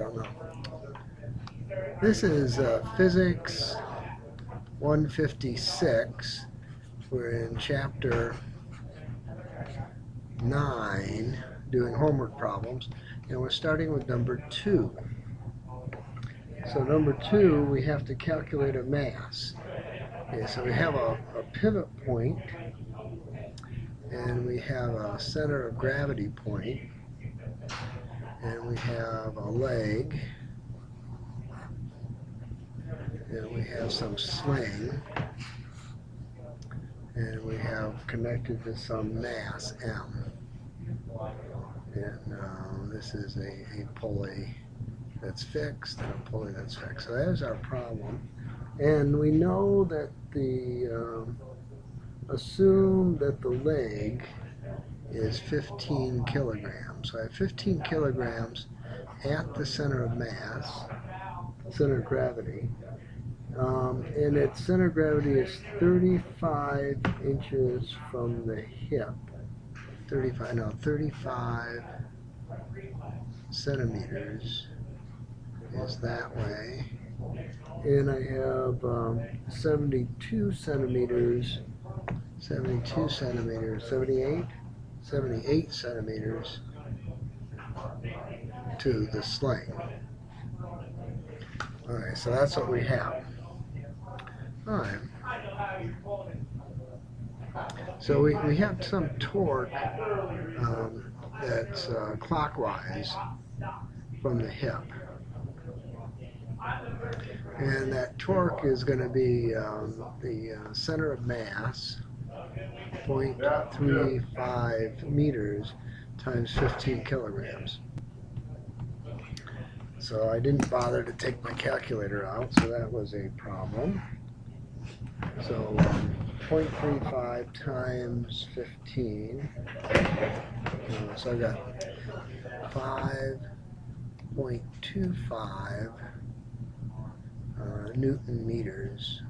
don't know. This is Physics 156. We're in Chapter 9, doing homework problems, and we're starting with number 2. So number 2, we have to calculate a mass. Okay, so we have a pivot point, and we have a center of gravity point, and we have a leg, and we have some sling, and we have connected to some mass, M. And this is a pulley that's fixed and a pulley that's fixed. So there's our problem. And we know that assume that the leg is 15 kilograms. So I have 15 kilograms at the center of mass, center of gravity. And its center of gravity is 35 inches from the hip. 35 centimeters is that way. And I have 78 centimeters to the sling. Alright, so that's what we have. Alright. So we have some torque that's clockwise from the hip. And that torque is going to be the center of mass, 0.35 meters times 15 kilograms. So I didn't bother to take my calculator out, so that was a problem. So 0.35 times 15, so I got 5.25 Newton meters,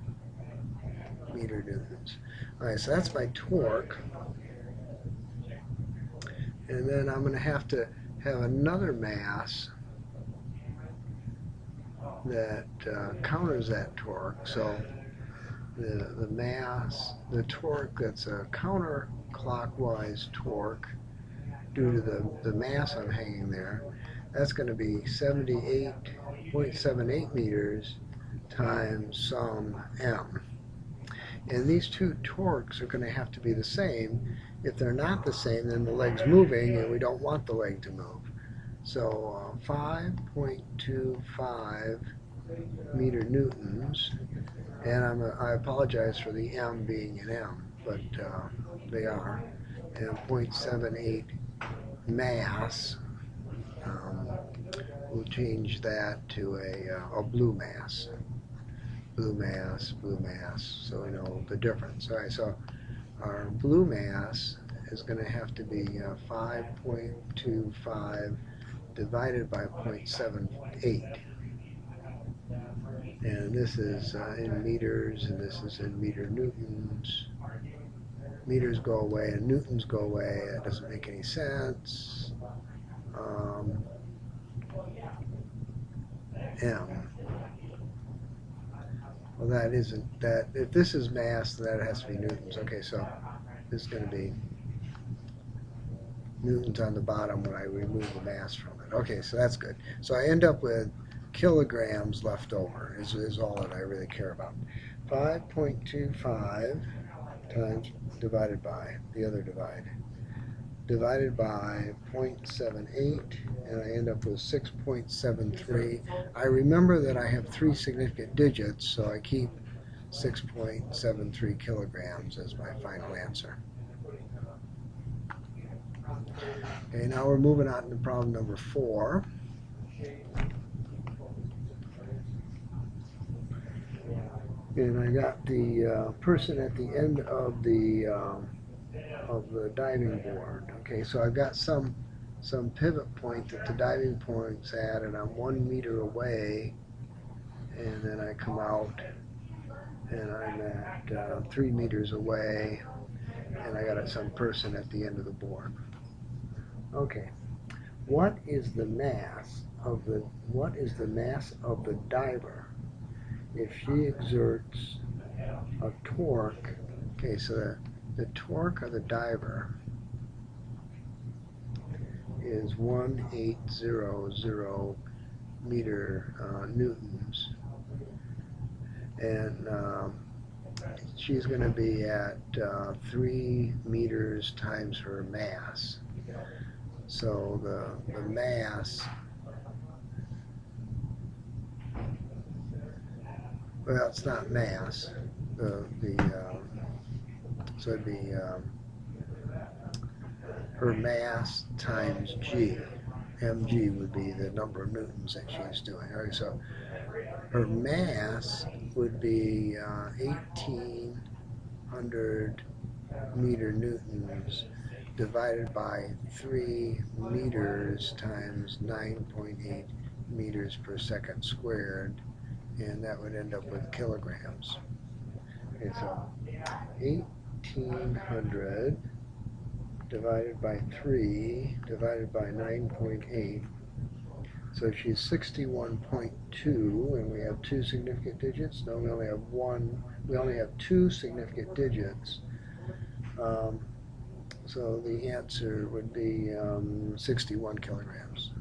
newtons. Alright, so that's my torque. And then I'm going to have another mass that counters that torque. So the mass, the torque that's a counterclockwise torque due to the mass I'm hanging there, that's going to be 78.78 meters times some m. And these two torques are going to have to be the same. If they're not the same, then the leg's moving, and we don't want the leg to move. So 5.25 meter newtons, and I apologize for the m being an m, but they are, and 0.78 mass. We'll change that to a blue mass. Blue mass, so we know the difference. Alright, so our blue mass is going to have to be 5.25 divided by 0.78. And this is in meters, and this is in meter newtons. Meters go away and newtons go away. That doesn't make any sense. M. Well, that isn't that. If this is mass, then that has to be newtons. Okay, so this is going to be newtons on the bottom when I remove the mass from it. Okay, so that's good. So I end up with kilograms left over is all that I really care about. 5.25 times divided by the other divided by 0.78, and I end up with 6.73. I remember that I have 3 significant digits, so I keep 6.73 kilograms as my final answer. Okay, now we're moving on to problem number 4. And I got the person at the end of the diving board. Okay, so I've got some pivot point that the diving point's at, and I'm 1 meter away, and then I come out and I'm at 3 meters away, and I got some person at the end of the board. Okay, what is the mass what is the mass of the diver if she exerts a torque? Okay, so the torque of the diver is 1800 newtons, and she's going to be at 3 meters times her mass. So the mass, well, it's not mass. So it'd be her mass times g. mg would be the number of newtons that she's doing. All right, so her mass would be 1800 meter newtons divided by 3 meters times 9.8 meters per second squared, and that would end up with kilograms. Okay, so 1800 divided by 3 divided by 9.8. So she's 61.2, and we have 2 significant digits. No, we only have one. We only have 2 significant digits. So the answer would be 61 kilograms.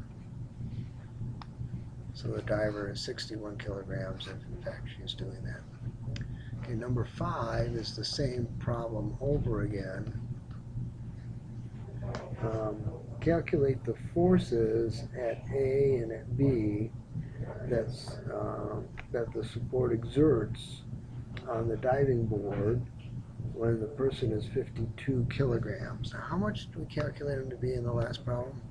So the diver is 61 kilograms if in fact she's doing that. Okay, number 5 is the same problem over again. Calculate the forces at A and at B that the support exerts on the diving board when the person is 52 kilograms. Now, how much do we calculate them to be in the last problem?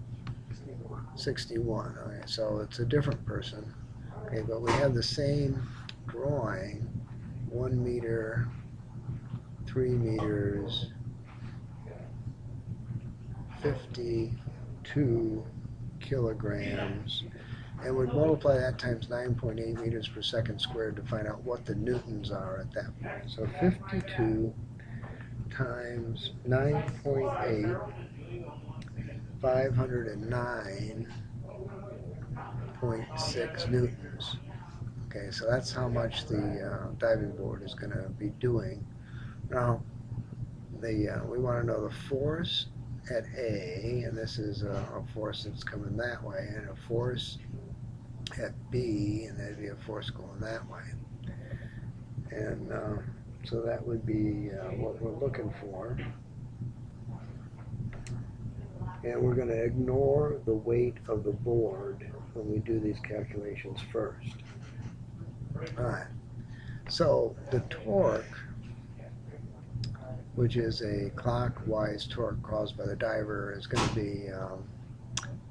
61. Okay, so it's a different person. Okay, but we have the same drawing: 1 meter, 3 meters, 52 kilograms, and we'd multiply that times 9.8 meters per second squared to find out what the newtons are at that point. So 52 times 9.8, 509.6 newtons. Okay, so that's how much the diving board is going to be doing. Now, we want to know the force at A, and this is a force that's coming that way, and a force at B, and that'd be a force going that way. And so that would be what we're looking for. And we're going to ignore the weight of the board when we do these calculations first. All right. So the torque, which is a clockwise torque caused by the diver, is going to be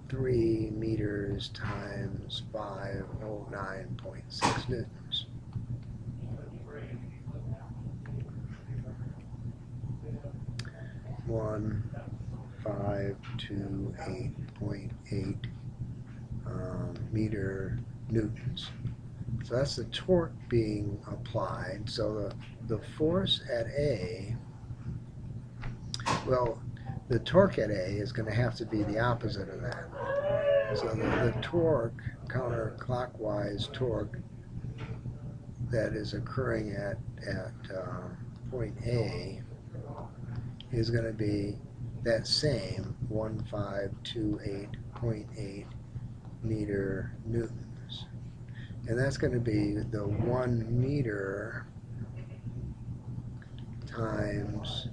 3 meters times 509.6 newtons. One 528.8 meter newtons. So that's the torque being applied. So the force at A, well, the torque at A is going to have to be the opposite of that. So the torque, counterclockwise torque, that is occurring at point A is going to be that same 1528.8 meter newtons. And that's going to be the 1 meter times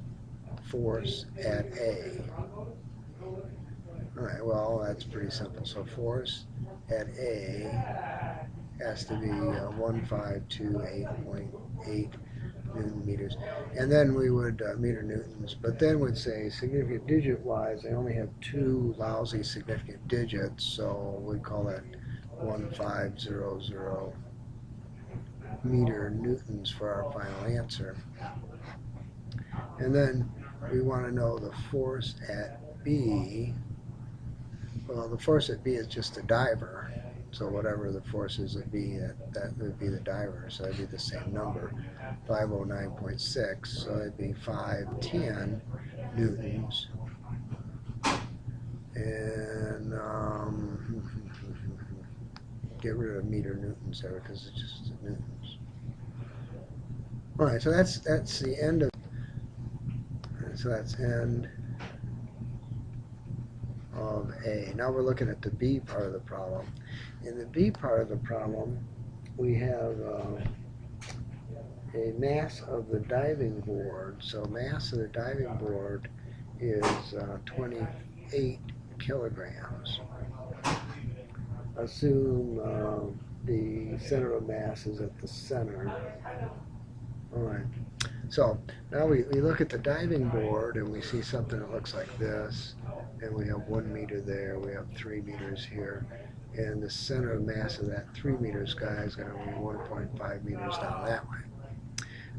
force at A. All right, well, that's pretty simple. So force at A has to be 1528.8 Newton meters. And then we would meter newtons, but then we'd say significant digit wise, they only have 2 lousy significant digits, so we'd call that 1500 meter newtons for our final answer. And then we want to know the force at B. Well, the force at B is just the diver, so whatever the force is at B, that would be the diver, so that'd be the same number, 509.6, so it'd be 510 newtons. And get rid of meter newtons there because it's just newtons. All right, so that's the end of. So that's end of A. Now we're looking at the B part of the problem. In the B part of the problem, we have a mass of the diving board. So mass of the diving board is 28 kilograms. Assume the center of mass is at the center. All right. So now we look at the diving board and we see something that looks like this. And we have 1 meter there. We have 3 meters here. And the center of mass of that 3 meters guy is going to be 1.5 meters down that way.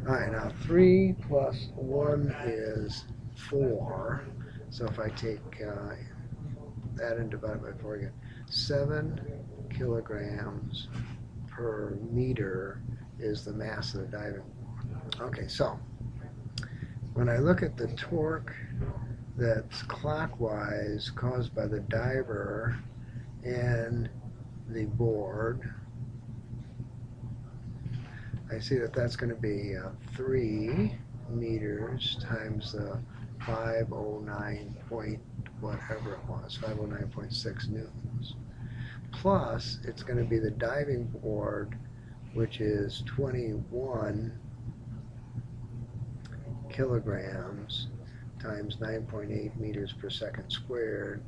All right, now 3 plus 1 is 4. So if I take that and divide it by 4 again, 7 kilograms per meter is the mass of the diving board. Okay, so when I look at the torque that's clockwise caused by the diver and the board, I see that that's going to be 3 meters times the 509 point whatever it was, 509.6 newtons. Plus, it's going to be the diving board, which is 21 kilograms times 9.8 meters per second squared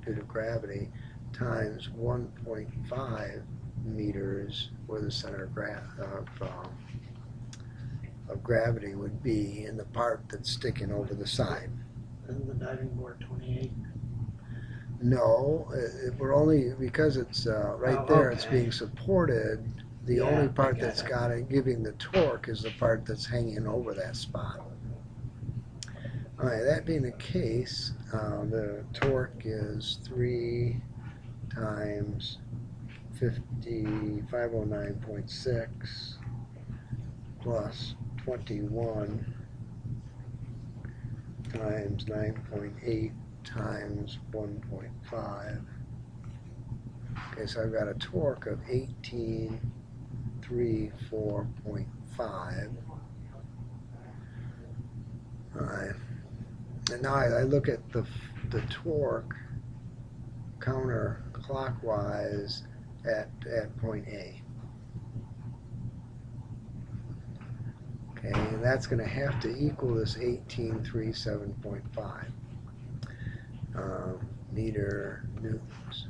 due to gravity times 1.5 meters where the center of gravity would be in the part that's sticking over the side. Isn't the diving board 28? No, we're only, because it's right there, it's being supported. The only part that's got it giving the torque is the part that's hanging over that spot. All right, that being the case, the torque is 3 times 509.6 plus 21 times 9.8 times 1.5. Okay, so I've got a torque of 1834.5. All right. And now I look at the torque counterclockwise at point A. Okay, and that's going to have to equal this 1837.5 meter newtons.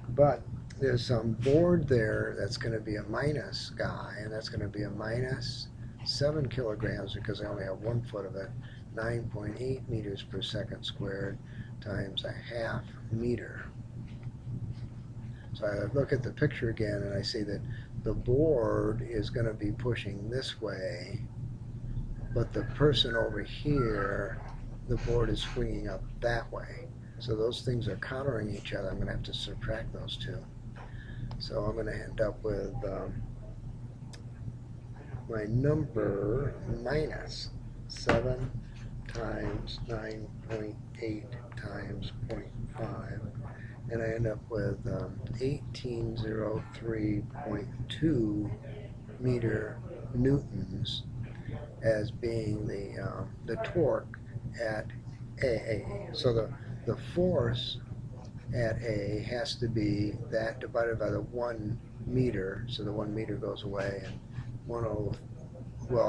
But there's some board there that's going to be a minus guy, and that's going to be a minus 7 kilograms because I only have 1 foot of it, 9.8 meters per second squared times a half meter. So I look at the picture again and I see that the board is going to be pushing this way, but the person over here, the board is swinging up that way. So those things are countering each other. I'm going to have to subtract those two. So I'm going to end up with my number minus 7 times 9.8 times 0.5, and I end up with 1803.2 meter newtons as being the torque at A. So the force at A has to be that divided by the 1 meter, so the 1 meter goes away, and well,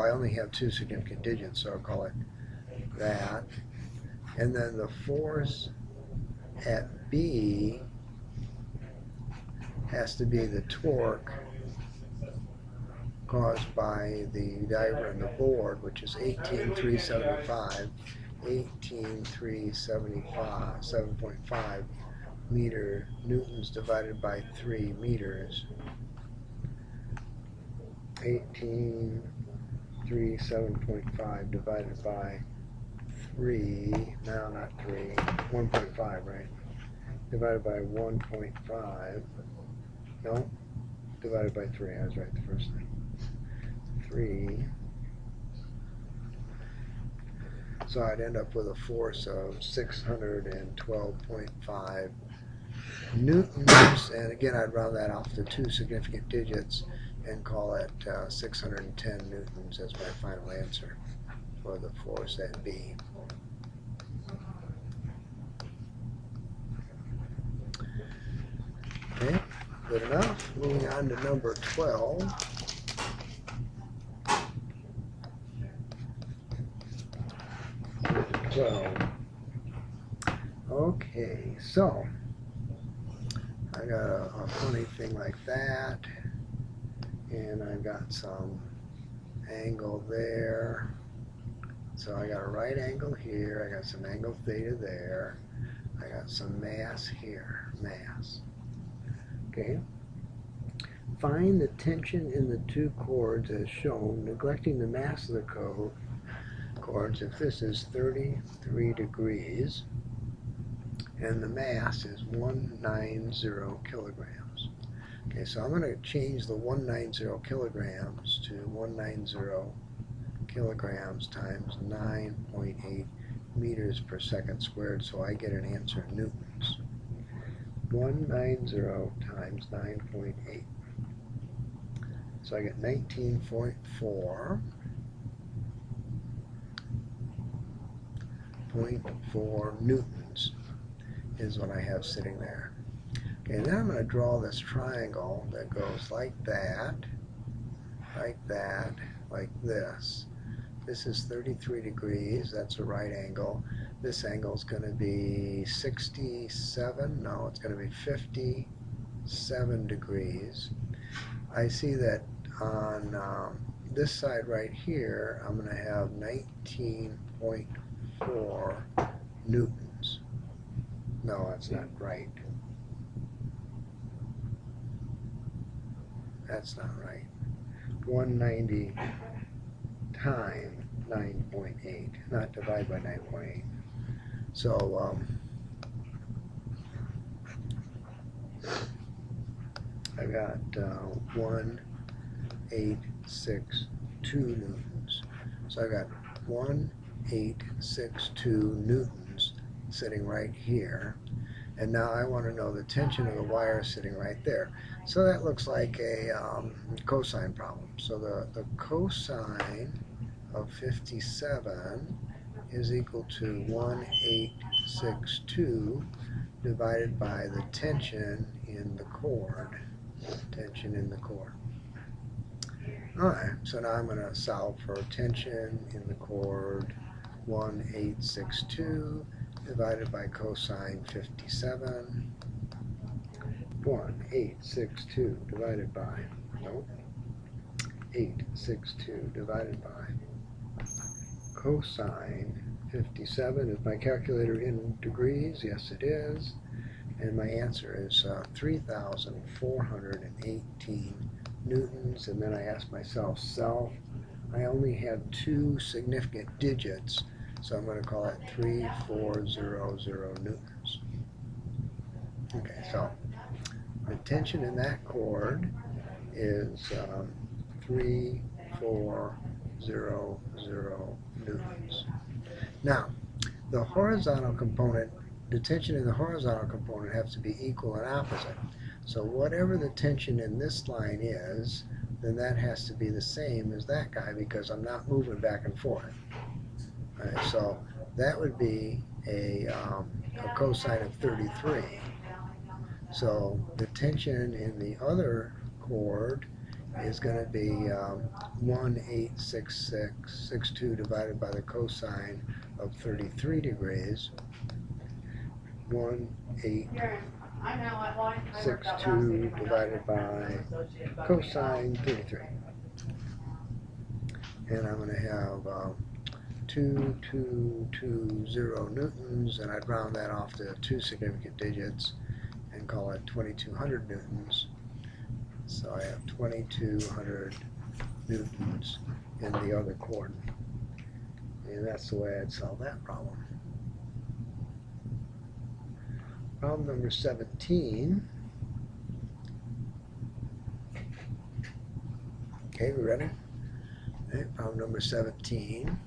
I only have 2 significant digits, so I'll call it that. And then the force at B has to be the torque caused by the diver and the board, which is 18,375.7.5 meter newtons divided by 3 meters. 1837.5 divided by 3, no, not 3, 1.5, right? Divided by 1.5, no, divided by 3, I was right the first thing. 3, so I'd end up with a force of 612.5 newtons, and again I'd round that off to 2 significant digits and call it 610 newtons as my final answer for the force at B. Okay, good enough. Moving on to number 12. Okay, so I got a funny thing like that, and I've got some angle there. So I got a right angle here, I got some angle theta there, I got some mass here, mass. Okay. Find the tension in the two chords as shown, neglecting the mass of the chords. If this is 33 degrees and the mass is 190 kilograms. Okay, so I'm going to change the 190 kilograms to 190 kilograms times 9.8 meters per second squared, so I get an answer in newtons. 190 times 9.8. So I get 19.4 newtons is what I have sitting there. Okay, then I'm going to draw this triangle that goes like that, like this. This is 33 degrees, that's a right angle. This angle is going to be 67, no, it's going to be 57 degrees. I see that on this side right here, I'm going to have 19.4 newtons. No, that's not right. That's not right. 190 times 9.8, not divide by 9.8. So I got 1862 newtons. So I got 1862 newtons sitting right here. And now I want to know the tension of the wire sitting right there. So that looks like a cosine problem. So the cosine of 57 is equal to 1862 divided by the tension in the cord. Tension in the cord. Alright, so now I'm going to solve for tension in the cord. 1862 divided by cosine 57. 1862 divided by, nope, 862 divided by cosine 57. Is my calculator in degrees? Yes, it is. And my answer is 3,418 newtons. And then I ask myself, I only have 2 significant digits, so I'm going to call it 3400 newtons. Okay, so the tension in that cord is 3400 newtons. Now, the horizontal component, the tension in the horizontal component has to be equal and opposite. So whatever the tension in this line is, then that has to be the same as that guy because I'm not moving back and forth. All right, so that would be a cosine of 33. So the tension in the other cord is going to be 1866.62 divided by the cosine of 33 degrees. 1862 divided by cosine 33. And I'm going to have 2220 newtons, and I'd round that off to 2 significant digits and call it 2200 newtons. So I have 2200 newtons in the other cord. And that's the way I'd solve that problem. Problem number 17. Okay, we ready? Okay, problem number 17.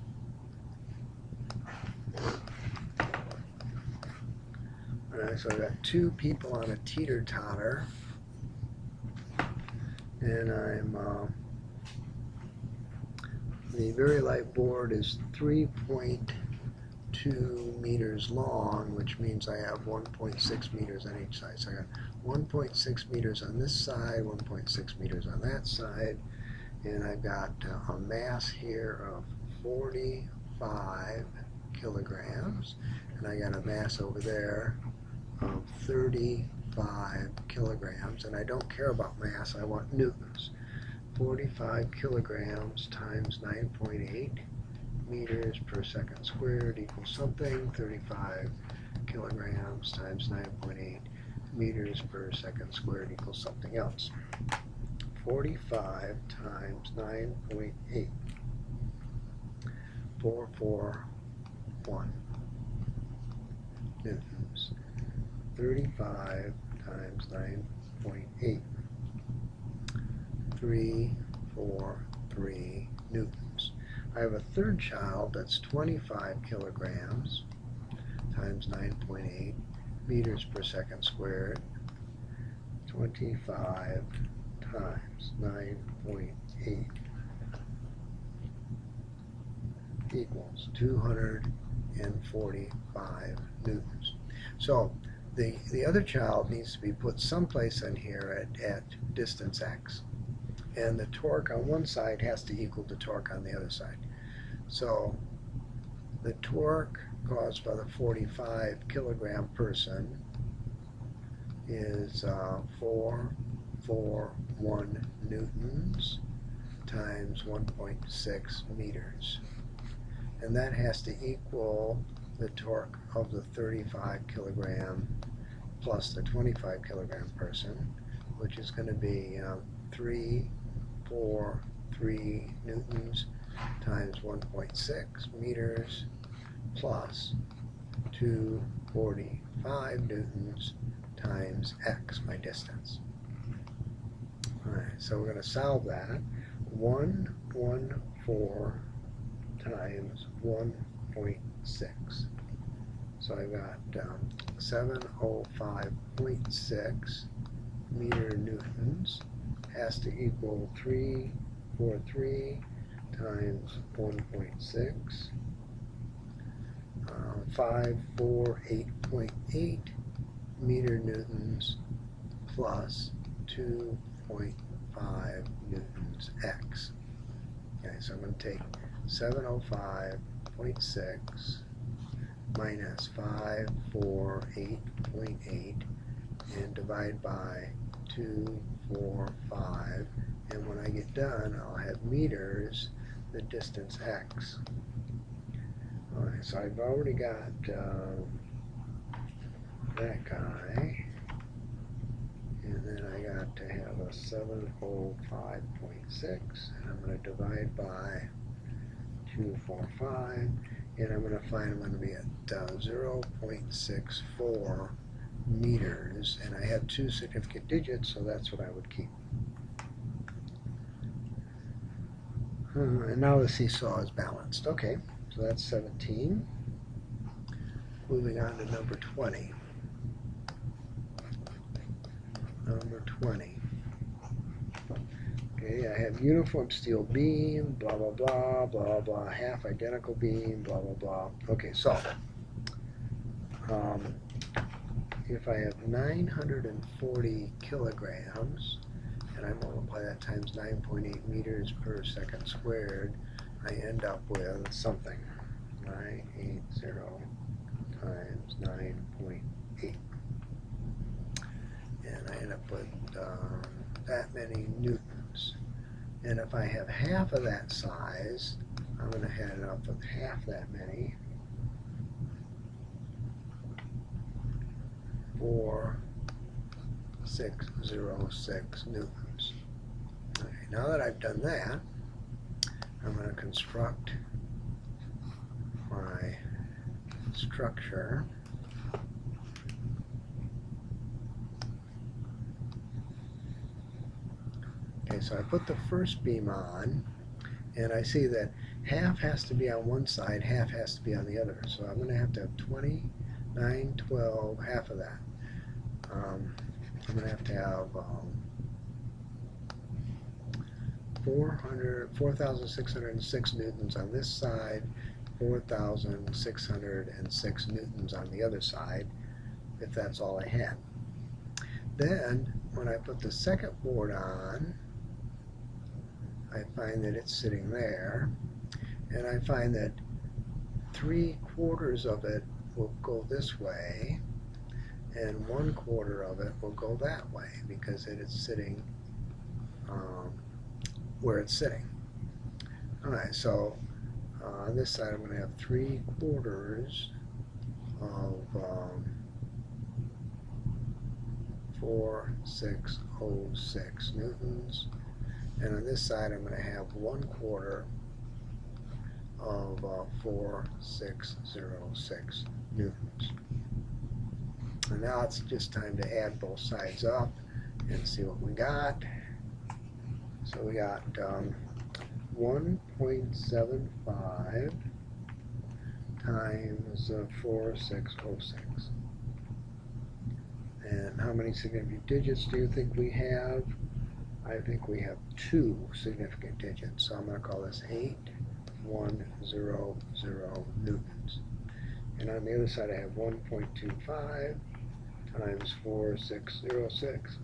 Alright, so I've got two people on a teeter-totter, and the very light board is 3.2 meters long, which means I have 1.6 meters on each side. So I got 1.6 meters on this side, 1.6 meters on that side, and I've got a mass here of 45 kilograms, and I got a mass over there of 35 kilograms, and I don't care about mass, I want newtons. 45 kilograms times 9.8 meters per second squared equals something. 35 kilograms times 9.8 meters per second squared equals something else. 45 times 9.8, 441 newtons. 35 times 9.8, 343 newtons. I have a third child that's 25 kilograms times 9.8 meters per second squared. 25 times 9.8 equals 245 newtons. So the other child needs to be put someplace in here at distance x. And the torque on one side has to equal the torque on the other side. So the torque caused by the 45 kilogram person is 441 newtons times 1.6 meters. And that has to equal the torque of the 35 kilogram plus the 25 kilogram person, which is going to be 343 newtons times 1.6 meters plus 245 newtons times x, my distance. Alright, so we're going to solve that. 114 times 1.6. So I got 705.6 meter newtons has to equal 343 times 1.6, 548.8 meter newtons plus 2.5 newtons x. Okay, so I'm going to take 705.6 minus 548.8 and divide by 245, and when I get done I'll have meters, the distance x. Alright, so I've already got that guy, and then I got to have a 705.6, and I'm going to divide by 245, and I'm going to find I'm going to be at 0.64 meters, and I have two significant digits, so that's what I would keep. And now the seesaw is balanced. Okay, so that's 17. Moving on to number 20. Number 20. Okay, I have uniform steel beam, blah, blah, blah, blah, blah, half identical beam, blah, blah, blah. Okay, so if I have 940 kilograms, and I multiply that times 9.8 meters per second squared, I end up with something. 980 times 9.8. And I end up with that many newtons. And if I have half of that size, I'm going to add it up with half that many. 4,606 newtons. Okay, now that I've done that, I'm going to construct my structure. Okay, so I put the first beam on, and I see that half has to be on one side, half has to be on the other. So I'm going to have 20 912, half of that. I'm going to have 4,606 newtons on this side, 4,606 newtons on the other side, if that's all I had. Then, when I put the second board on, I find that it's sitting there, and I find that 3/4 of it will go this way, and 1/4 of it will go that way, because it is sitting where it's sitting. Alright, so on this side I'm going to have 3/4 of 4,606 newtons, and on this side I'm going to have 1/4 of 4,606 newtons. And now it's just time to add both sides up and see what we got. So we got 1.75 times 4,606. And how many significant digits do you think we have? I think we have 2 significant digits. So I'm going to call this 8,100 newtons. And on the other side I have 1.25 times 4,606.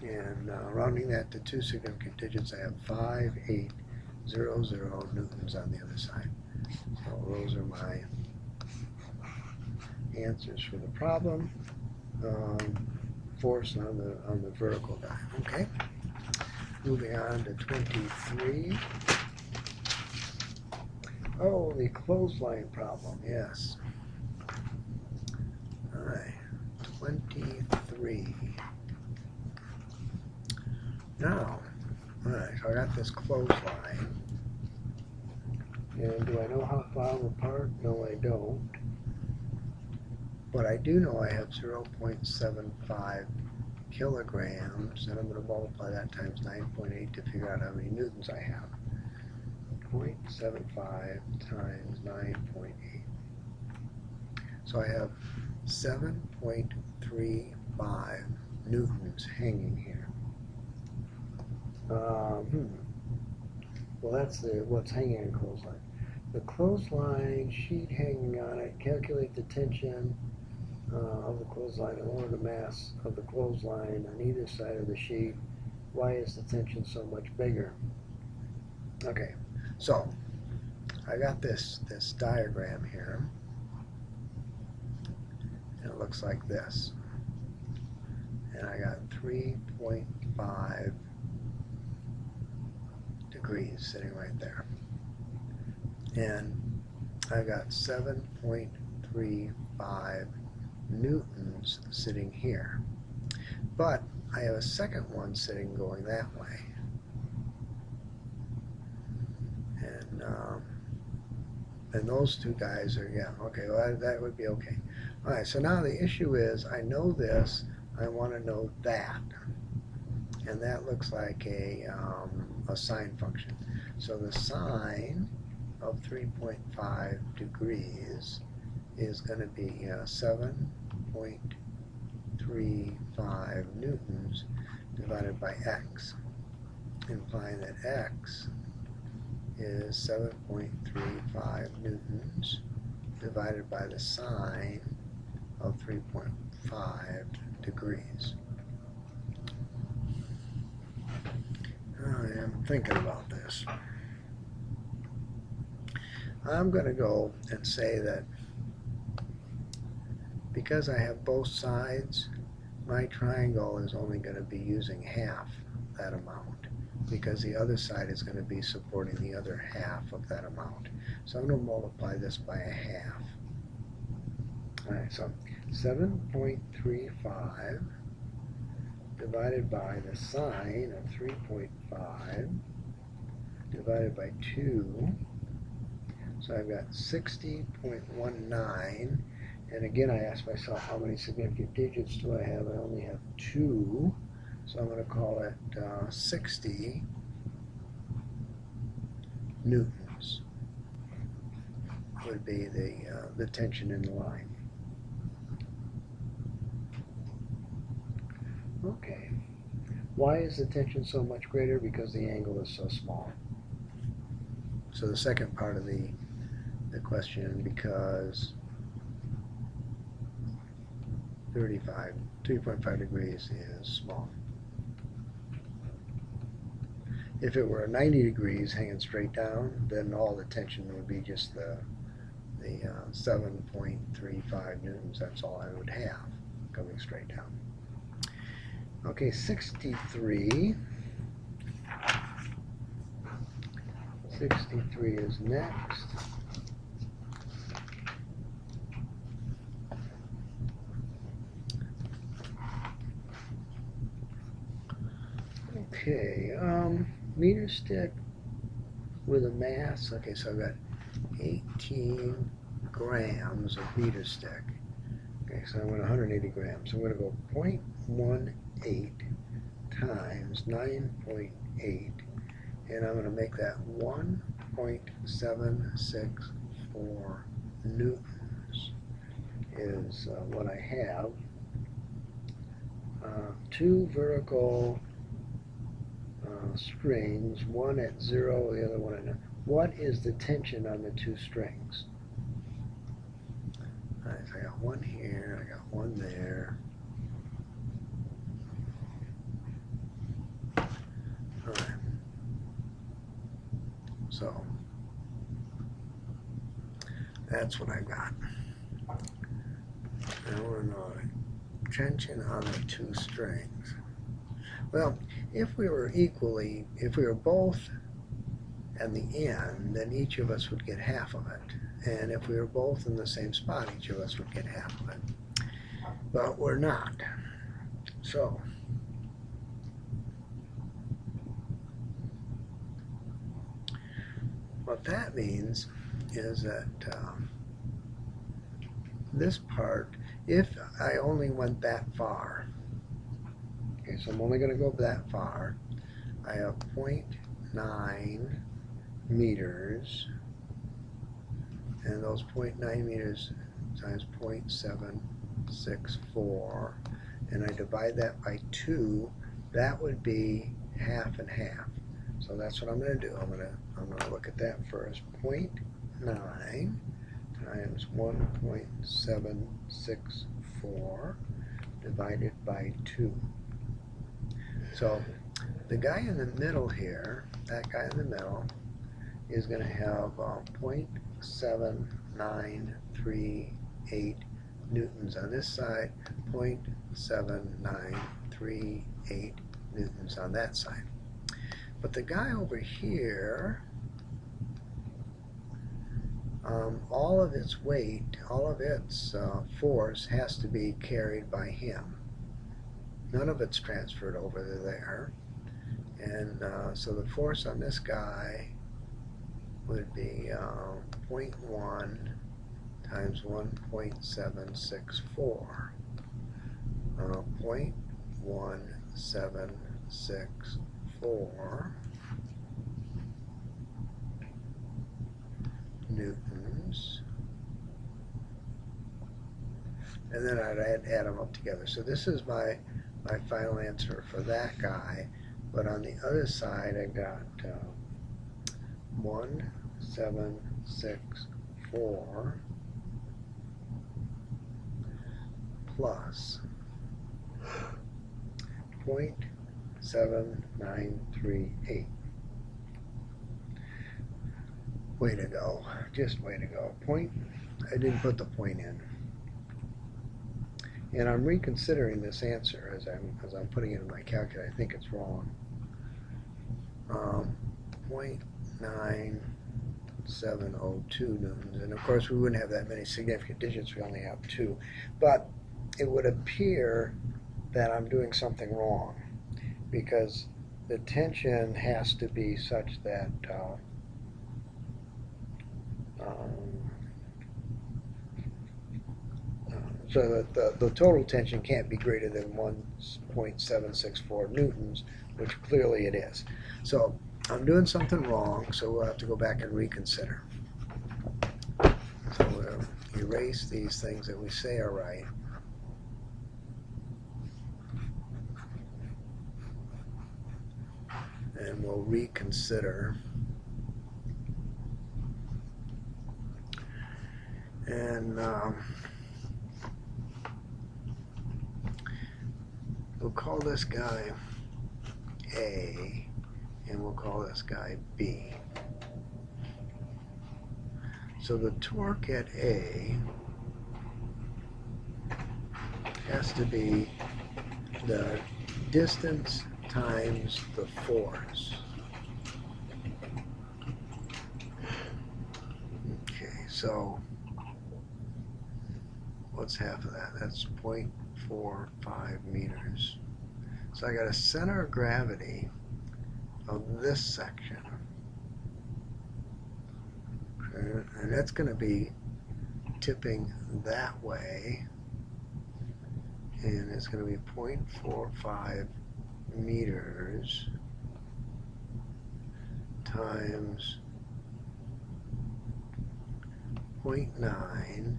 And rounding that to 2 significant digits, I have 5,800 newtons on the other side. So those are my answers for the problem. Force on the vertical die. Okay. Moving on to 23. Oh, the clothesline problem. Yes. All right. 23. Now, alright, so I got this clothesline. And do I know how far apart? No, I don't. But I do know I have 0.75 kilograms, and I'm going to multiply that times 9.8 to figure out how many newtons I have. 0.75 times 9.8. So I have 7.35 newtons hanging here. Well, that's what's hanging on the clothesline. The clothesline sheet hanging on it, calculate the tension of the clothesline and lower the mass of the clothesline on either side of the sheet. Why is the tension so much bigger? Okay, so I got this diagram here, and it looks like this. And I got 3.5 degrees sitting right there, and I've got 7.35 newtons sitting here, but I have a second one sitting going that way, and those two guys are, yeah, okay, well, that would be okay. Alright, so now the issue is, I know this, I want to know that, and that looks like a sine function. So the sine of 3.5 degrees is going to be 7.35 newtons divided by x, implying that x is 7.35 newtons divided by the sine of 3.5 degrees. I am thinking about this. I'm going to go and say that because I have both sides, my triangle is only going to be using half that amount, because the other side is going to be supporting the other half of that amount. So I'm going to multiply this by a half. Alright, so 7.35 divided by the sine of 3.5 divided by 2. So I've got 60.19. And again, I asked myself, how many significant digits do I have? I only have 2. So I'm going to call it 60 newtons would be the tension in the line. Okay. Why is the tension so much greater? Because the angle is so small. So the second part of the question, because 3.5 degrees is small. If it were 90 degrees hanging straight down, then all the tension would be just the 7.35 newtons. That's all I would have coming straight down. Okay, 63. 63 is next. Okay, meter stick with a mass. Okay, so I've got 18 grams of meter stick. Okay, so I want 180 grams. So I'm going to go 0.18 times 9.8, and I'm going to make that 1.764 newtons is what I have. Two vertical strings, one at 0, the other one at 9. What is the tension on the two strings? All right, so I got one here, I got one there. All right. So that's what I got. I want to know the tension on the two strings. Well, if we were both at the end, then each of us would get half of it. And if we were both in the same spot, each of us would get half of it. But we're not. So, what that means is that this part, if I only went that far, okay, so I'm only going to go that far, I have 0.9 meters, and those 0.9 meters times 0.764, and I divide that by 2, that would be half and half. So that's what I'm going to do. I'm going to look at that first. 0.9 times 1.764 divided by 2. So the guy in the middle here, that guy in the middle, is going to have 0.7938 newtons on this side, 0.7938 newtons on that side. But the guy over here, all of its weight, all of its force has to be carried by him. None of it's transferred over to there. And so the force on this guy would be 0.1 times 1.764. 0.1764 newtons. And then I'd add them up together. So this is my final answer for that guy. But on the other side, I got 1.764 plus 0.7938. Way to go. Just way to go. I didn't put the point in. And I'm reconsidering this answer as I'm putting it in my calculator. I think it's wrong. 0.9702 newtons. And of course we wouldn't have that many significant digits, we only have 2. But it would appear that I'm doing something wrong, because the tension has to be such that so that the total tension can't be greater than 1.764 newtons, which clearly it is. So I'm doing something wrong, so we'll have to go back and reconsider. So we'll erase these things that we say are right. and we'll reconsider. And we'll call this guy A, and we'll call this guy B. So the torque at A has to be the distance times the force. Okay, so what's half of that? That's 0.45 meters. So I got a center of gravity of this section. Okay, and that's going to be tipping that way. And it's going to be 0.45 meters times 0.9,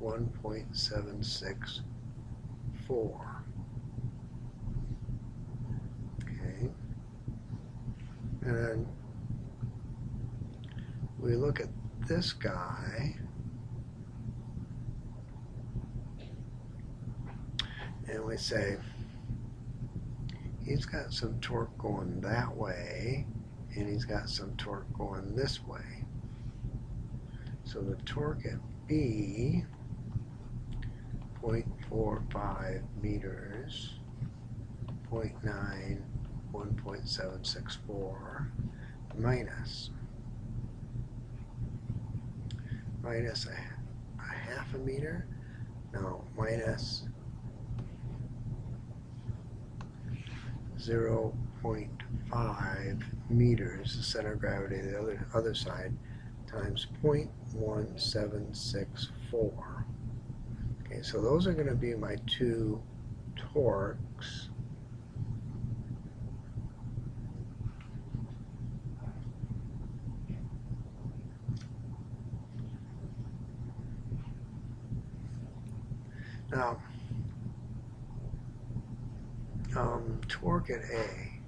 1.764. Okay. And then we look at this guy, and we say he's got some torque going that way, and he's got some torque going this way. So the torque at B, 0.45 meters, 0.9, 1.764, minus a half a meter, no, minus 0.5 meters, the center of gravity, the other side, times 0.1764. Okay, so those are going to be my two torques. Now, torque at A,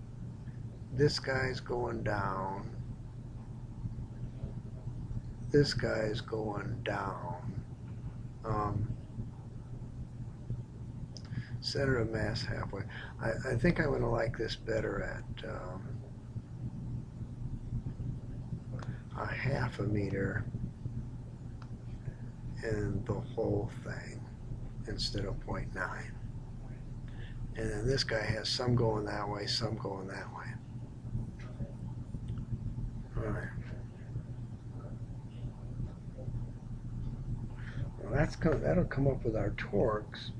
this guy's going down, this guy's going down. Center of mass halfway. I think I'm going to like this better at a half a meter and the whole thing instead of 0.9. And then this guy has some going that way, some going that way. All right. Well, that'll come up with our torques,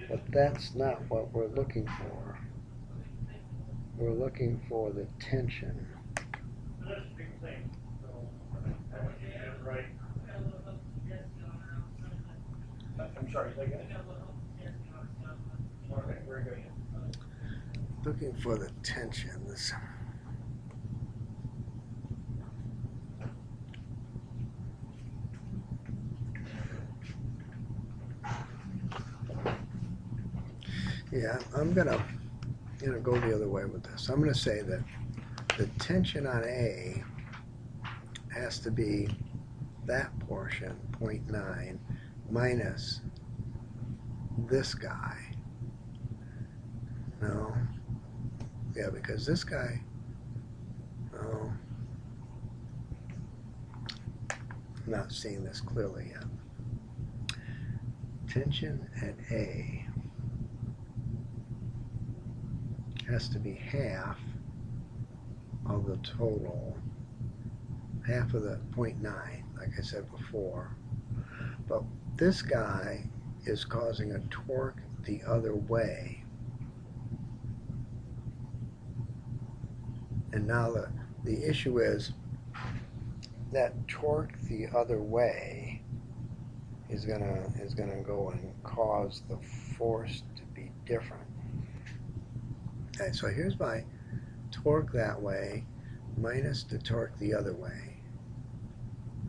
but that's not what we're looking for. We're looking for the tension. I'm sorry, say again. Okay, very good. Looking for the tensions. Yeah, I'm gonna go the other way with this. I'm gonna say that the tension on A has to be that portion, 0.9, minus this guy. No. Yeah, because this guy, I'm not seeing this clearly yet. Tension at A has to be half of the total, half of the 0.9, like I said before. But this guy is causing a torque the other way. And now the issue is that torque the other way is gonna go and cause the force to be different. Okay, so here's my torque that way minus the torque the other way.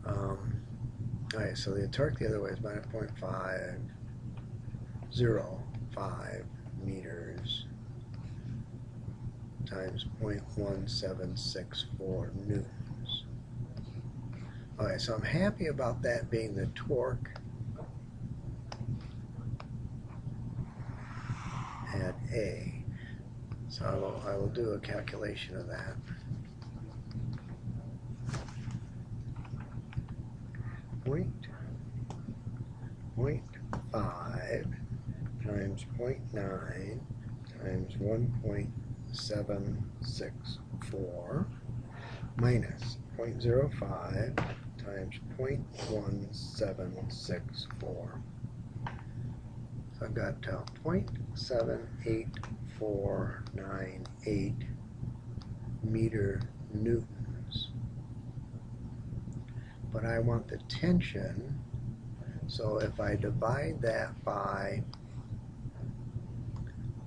Alright, so the torque the other way is minus 0.505 meters times 0.1764 newtons. Okay, so I'm happy about that being the torque at A. So I will do a calculation of that. Point 5 times 0.9 times 1.764 minus 0.05 times 0.1764. So I've got 0.78498 meter newtons. But I want the tension, so if I divide that by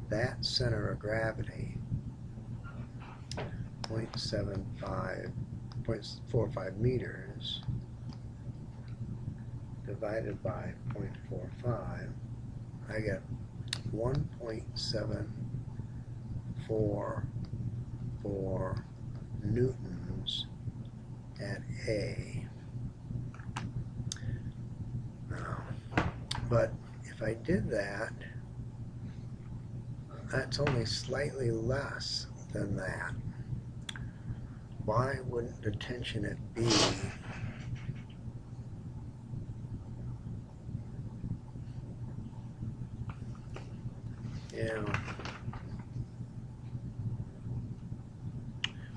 that center of gravity, 0.45 meters, divided by 0.45, I get 1.744 newtons at A. Now, but if I did that, that's only slightly less than that. Why wouldn't the tension at B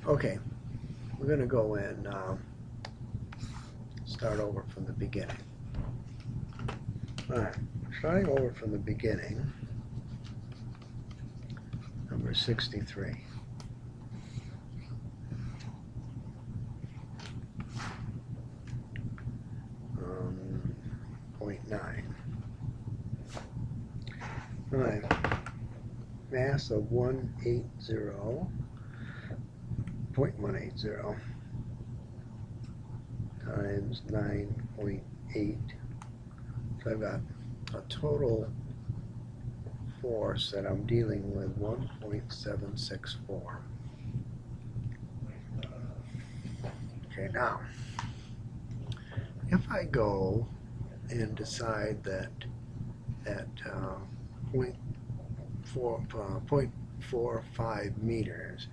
okay, we're going to go and start over from the beginning. Alright, starting over from the beginning, number 63. .9. Alright, mass of 0.180 times 9.8. So I've got a total force that I'm dealing with 1.764. Okay, now if I go and decide that at 0.45 meters,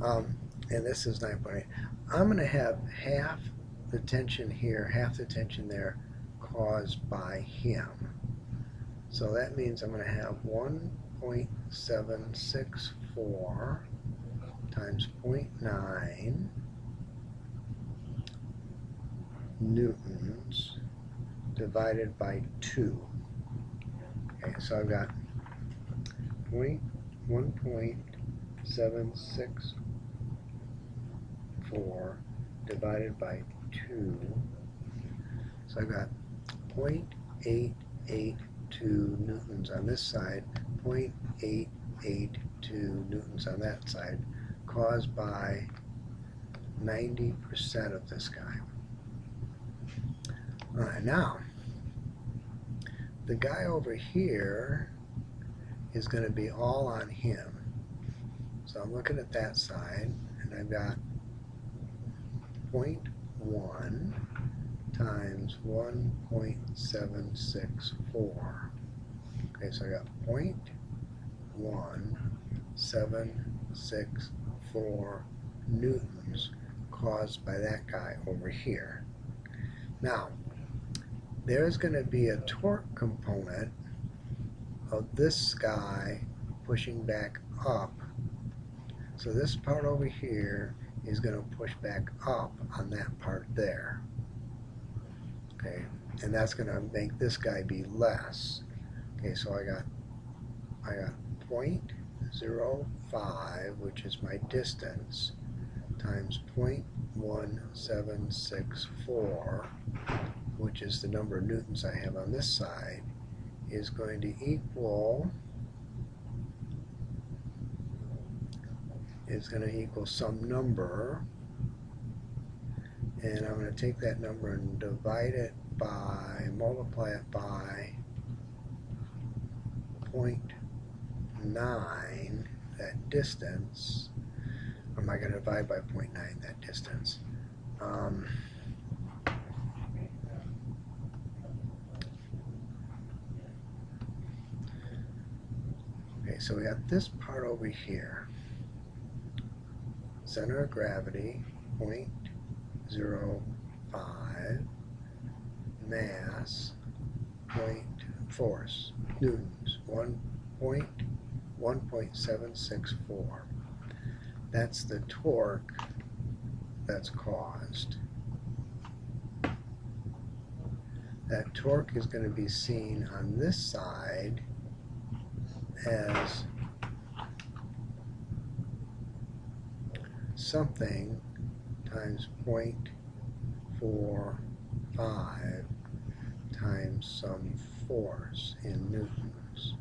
and this is 9.8, I'm going to have half the tension here, half the tension there caused by him. So that means I'm going to have 1.764 times 0.9 newtons divided by 2. Okay, so I've got 1.764 divided by 2. So I've got 0.882 newtons on this side, 0.882 newtons on that side, caused by 90% of this guy. Alright, now the guy over here is going to be all on him. So I'm looking at that side, and I've got 0.1 times 1.764. Okay, so I got 0.1764 newtons caused by that guy over here. Now, there's going to be a torque component of this guy pushing back up. So this part over here is going to push back up on that part there. Okay, and that's going to make this guy be less. Okay, so I got 0.05, which is my distance, times 0.1764, which is the number of newtons I have on this side, is going to equal some number, and I'm going to take that number and multiply it by 0.9, that distance, Or am I going to divide by 0.9 that distance? Okay, so we got this part over here. Center of gravity, 0.05. Mass, force, newtons, 1.764. That's the torque that's caused. That torque is going to be seen on this side as something times 0.45 times some force in newtons.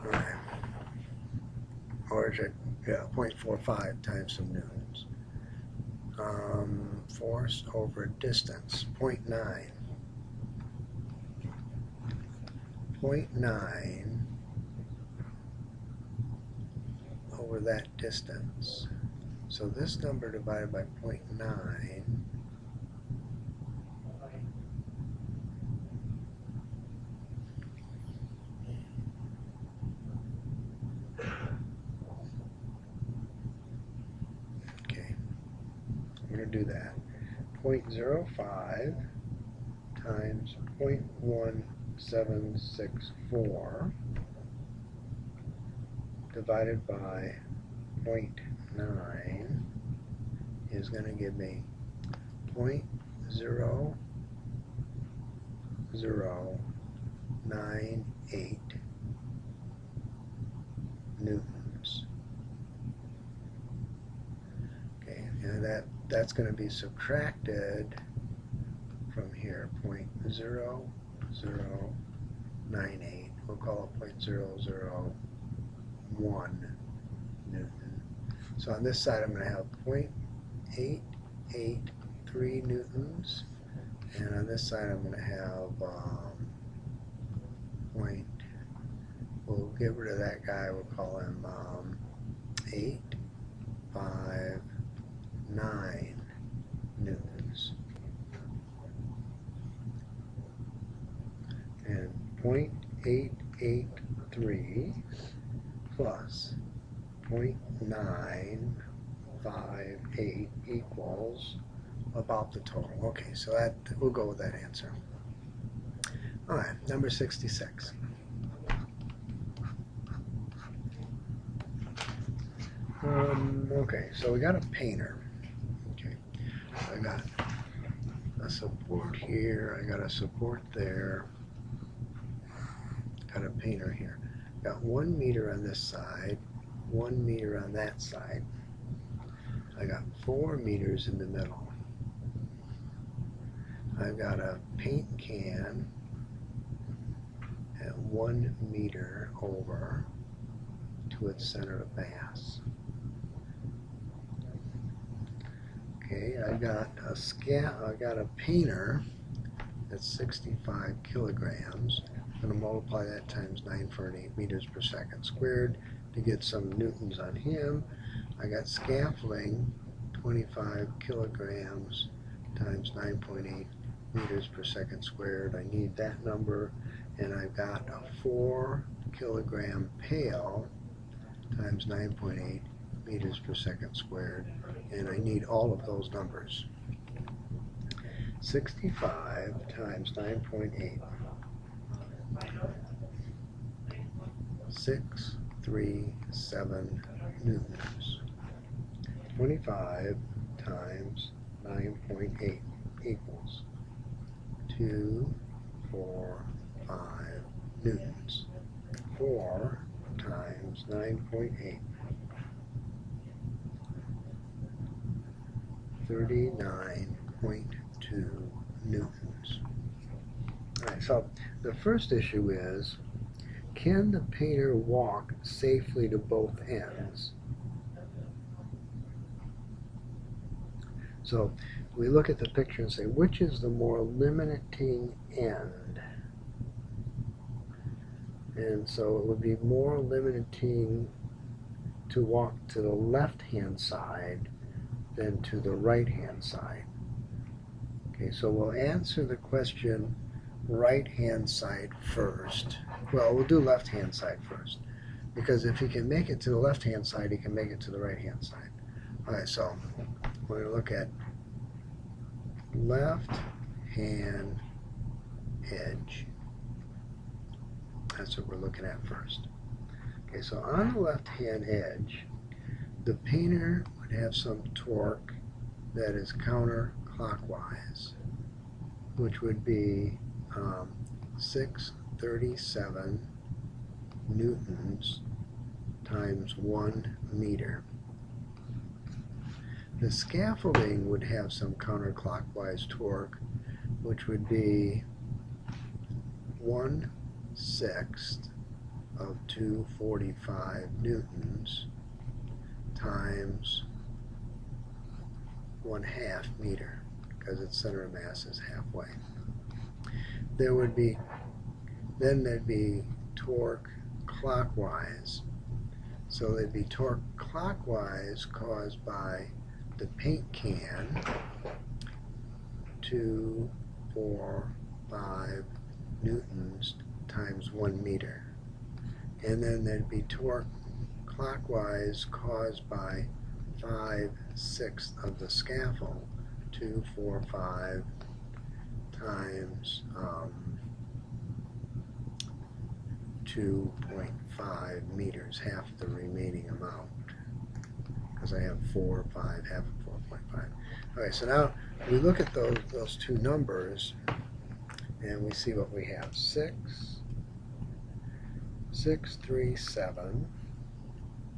Right. Or is it 0.45 times some newtons? Force over distance, 0.9. 0.9 over that distance. So this number divided by 0.9 do that. 0.05 times 0.1764 divided by 0.9 is going to give me 0.0098 newtons. Okay, and that's going to be subtracted from here, 0.0098. We'll call it 0.001 Newton. So on this side I'm going to have 0.883 newtons, and on this side I'm going to have we'll get rid of that guy, we'll call him 859 newtons. And 0.883 plus 0.958 equals about the total. Okay, so that we'll go with that answer. All right, number 66. Okay, so we got a painter. Okay, I got a support here, I got a support there, got a painter here. Got 1 meter on this side, 1 meter on that side. I got 4 meters in the middle. I've got a paint can at 1 meter over to its center of mass. Okay, I got a painter that's 65 kilograms. I'm going to multiply that times 948 meters per second squared to get some newtons on him. I got scaffolding, 25 kilograms times 9.8 meters per second squared. I need that number, and I've got a 4 kilogram pail times 9.8 meters per second squared, and I need all of those numbers. 65 times 9.8, 637 newtons. 25 times 9.8 equals 245 newtons. 4 times 9.8, 39.2 newtons. Alright, so the first issue is, can the painter walk safely to both ends? So we look at the picture and say, which is the more limiting end? And so it would be more limiting to walk to the left-hand side than to the right-hand side. Okay, so we'll answer the question right-hand side first. Well, we'll do left-hand side first, because if he can make it to the left-hand side, he can make it to the right-hand side. All right, so we're going to look at left-hand edge. That's what we're looking at first. Okay, so on the left-hand edge, the painter would have some torque that is counterclockwise, which would be 637 newtons times 1 meter. The scaffolding would have some counterclockwise torque, which would be 1/6 of 245 newtons times 1/2 meter, because its center of mass is halfway. There'd be torque clockwise. So there'd be torque clockwise caused by the paint can, 245 newtons times 1 meter. And then there'd be torque clockwise caused by 5/6 of the scaffold, 245 times 2.5 meters, half the remaining amount, because I have 4, 5, half of 4.5. Okay, so now we look at those two numbers, and we see what we have. 637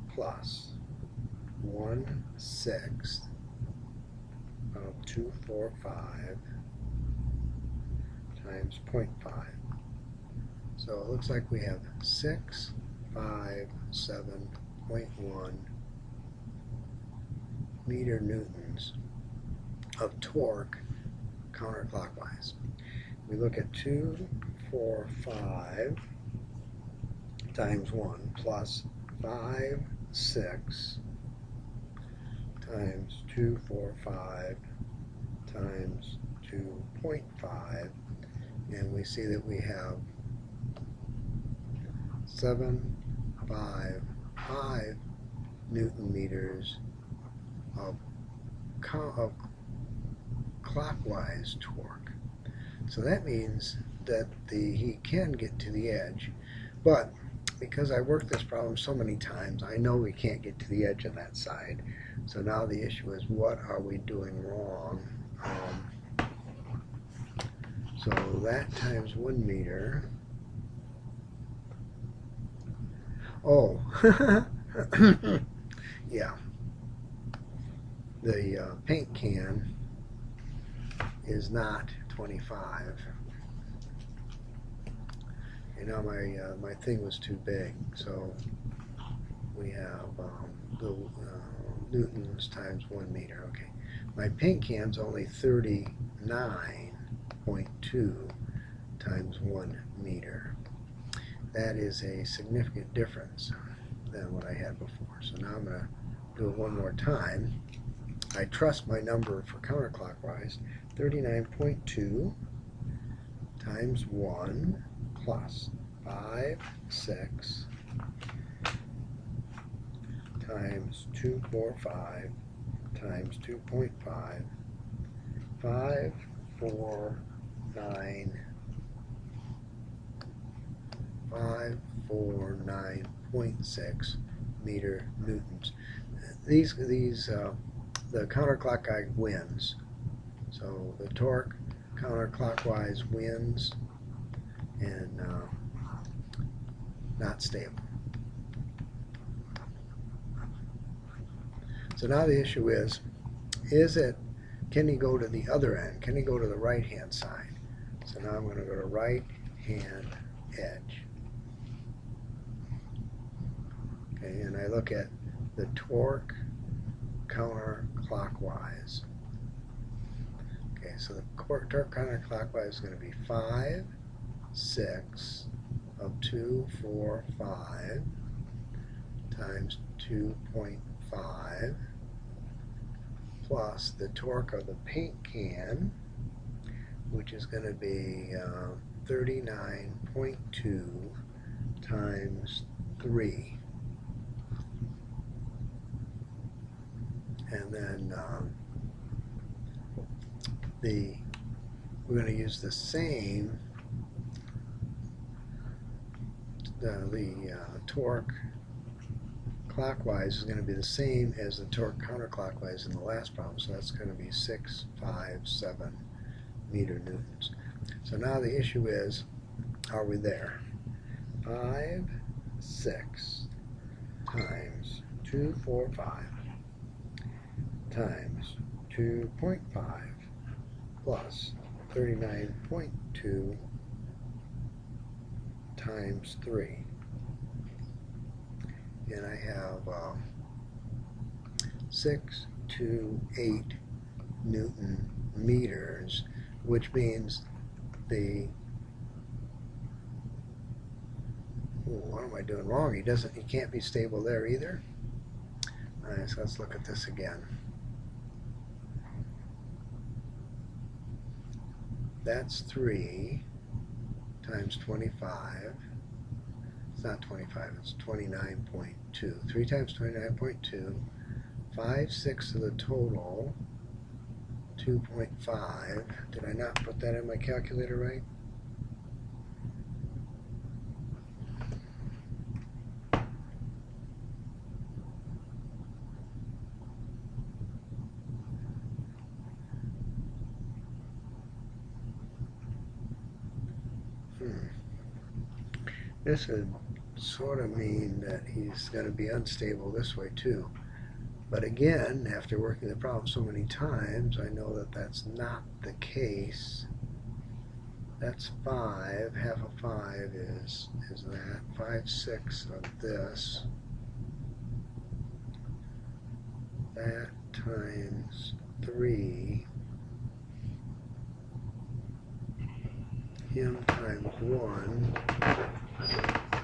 plus 1/6 of 245 times 0.5. So it looks like we have 657.1 meter newtons of torque counterclockwise. We look at 245 times 1 plus 5/6 times 245 times 2.5, and we see that we have 755 Newton meters of clockwise torque. So that means that he can get to the edge, but because I worked this problem so many times, I know we can't get to the edge on that side. So now the issue is, what are we doing wrong? So that times 1 meter. Oh, yeah. The paint can is not 25. And now my thing was too big, so we have the newtons times 1 meter. Okay, my paint can's only 39.2 times 1 meter. That is a significant difference than what I had before. So now I'm going to do it one more time. I trust my number for counterclockwise. 39.2 times 1 plus 5/6 times 245 times 2.5, 549.6 meter newtons. The counterclockwise wins. So the torque counterclockwise wins, and not stable. So now the issue is can he go to the other end? Can he go to the right-hand side? So now I'm going to go to right-hand edge. Okay, and I look at the torque counterclockwise. Okay, so the torque counterclockwise is going to be 5/6 of 245 times 2.5 plus the torque of the paint can, which is going to be 39.2 times 3. And then we're going to use the same, the torque clockwise is going to be the same as the torque counterclockwise in the last problem, so that's going to be 657 meter newtons. So now the issue is, are we there? 5, 6 times 245 times 2.5 plus 39.2 times 3. And I have 628 Newton meters, which means the, what am I doing wrong? He can't be stable there either. All right, so let's look at this again. That's 3 times 25. It's not 25, it's 29.2. 3 times 29.2. 5/6 of the total. 2.5. Did I not put that in my calculator right? This would sort of mean that he's going to be unstable this way too. But again, after working the problem so many times, I know that that's not the case. That's 5. Half of 5 is that. 5/6 of this. That times 3. M times 1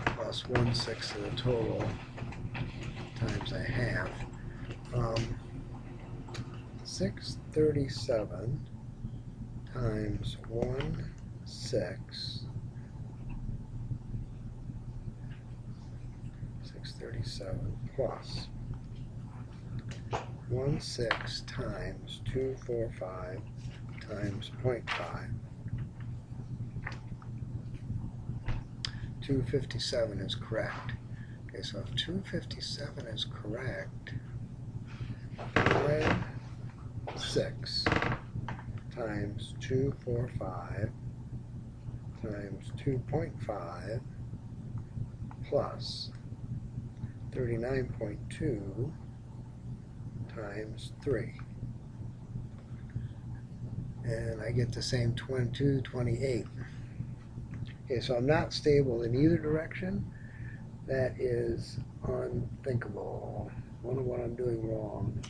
plus 1/6 of the total times a half. 637 times 1/6. 637 plus 1/6 times 245 times 0.5. 257 is correct. Okay, so if 257 is correct, 5/6 times 245 times 2.5 plus 39.2 times 3. And I get the same 28. Okay, so I'm not stable in either direction. That is unthinkable. I wonder what I'm doing wrong.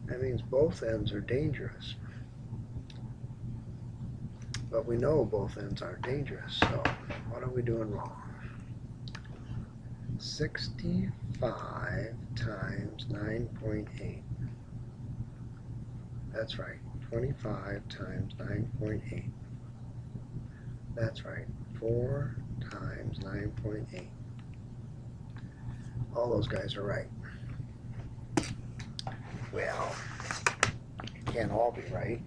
That means both ends are dangerous. But we know both ends are dangerous, so what are we doing wrong? 65 times 9.8. That's right, 25 times 9.8. That's right, 4 times 9.8. All those guys are right. Well, it can't all be right.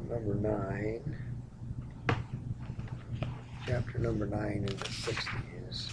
Number 9, chapter number 9 in the 60s.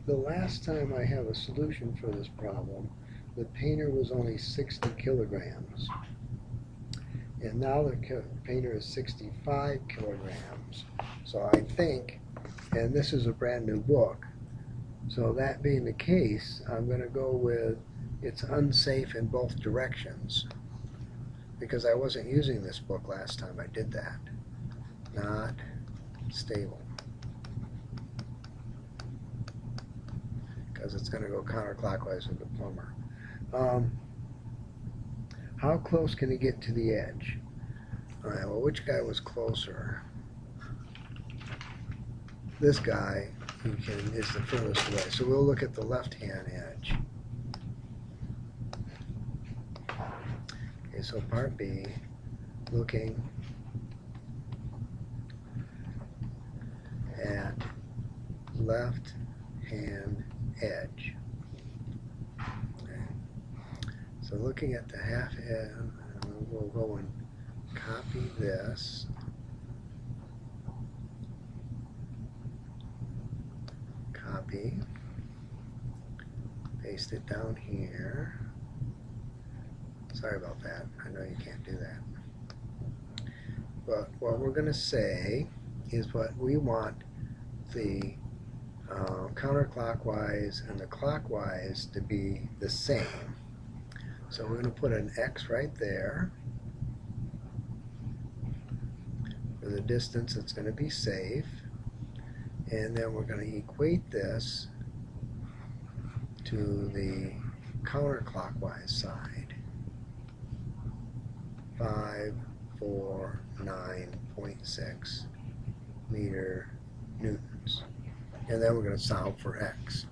the last time I have a solution for this problem, the painter was only 60 kilograms. And now the painter is 65 kilograms. So I think, and this is a brand new book, so that being the case, I'm going to go with it's unsafe in both directions, because I wasn't using this book last time I did that. Not stable, because it's going to go counterclockwise with the plumber. How close can he get to the edge? All right, well, which guy was closer? This guy is the furthest away. So we'll look at the left-hand edge. Okay, so part B, looking at left-hand edge. So looking at the half edge, we'll go and copy this. Copy. Paste it down here. Sorry about that. I know you can't do that. But what we're going to say is what we want the counterclockwise and the clockwise to be the same. So we're going to put an X right there. For the distance, it's going to be safe. And then we're going to equate this to the counterclockwise side. 549.6 meter newtons. And then we're going to solve for X.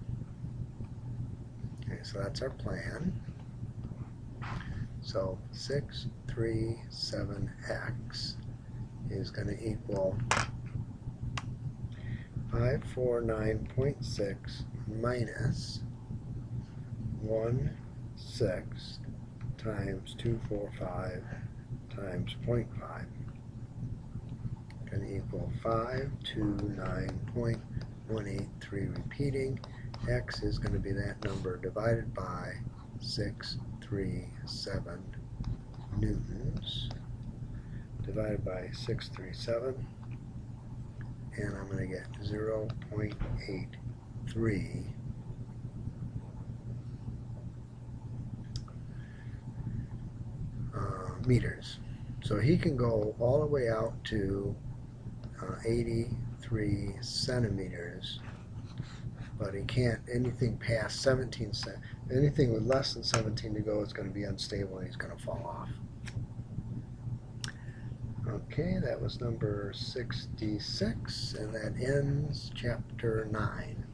Okay, so that's our plan. So 637X is going to equal 549.6 minus 1/6 times 245 times 0.5. Going to equal 529.183 repeating. X is going to be that number divided by 637 newtons divided by 637, and I'm going to get 0.83 meters. So he can go all the way out to 83 centimeters, but he can't anything past 17 anything with less than 17 to go is going to be unstable and he's going to fall off. Okay, that was number 66, and that ends chapter 9.